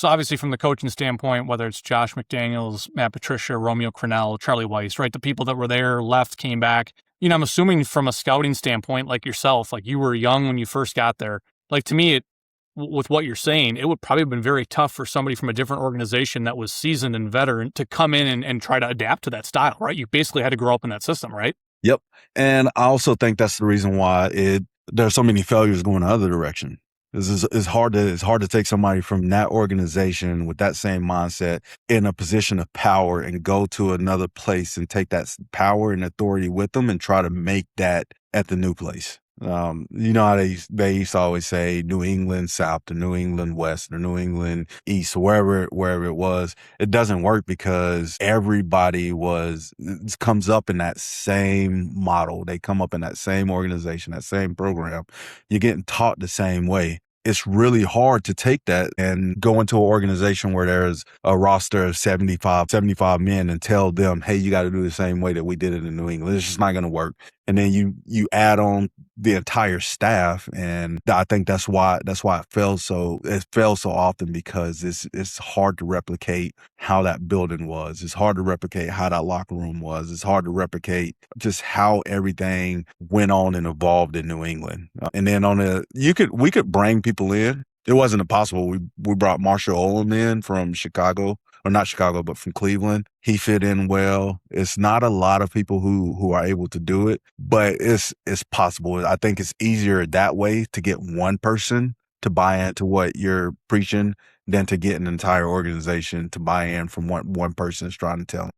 So obviously from the coaching standpoint, whether it's Josh McDaniels, Matt Patricia, Romeo Crennel, Charlie Weiss, right? The people that were there, left, came back. I'm assuming from a scouting standpoint, like yourself, like you were young when you first got there. Like to me, with what you're saying, it would probably have been very tough for somebody from a different organization that was seasoned and veteran to come in and try to adapt to that style, right? You basically had to grow up in that system, right? Yep. And I also think that's the reason why there's so many failures going the other direction. It's hard to take somebody from that organization with that same mindset in a position of power and go to another place and take that power and authority with them and try to make that at the new place. You know how they used to always say New England South or New England West or New England East, wherever it was. It doesn't work because everybody comes up in that same model. They come up in that same organization, that same program. You're getting taught the same way. It's really hard to take that and go into an organization where there's a roster of 75 men and tell them, hey, you got to do the same way that we did it in New England. It's just not going to work. And then you add on the entire staff, and I think that's why it fails so often, because it's hard to replicate how that building was. It's hard to replicate how that locker room was. It's hard to replicate just how everything went on and evolved in New England. And then we could bring people in. It wasn't impossible. We brought Marshall Olam in from Chicago. Or not Chicago, but from Cleveland. He fit in well. It's not a lot of people who are able to do it, but it's possible. I think it's easier that way to get one person to buy into what you're preaching than to get an entire organization to buy in from what one person is trying to tell them.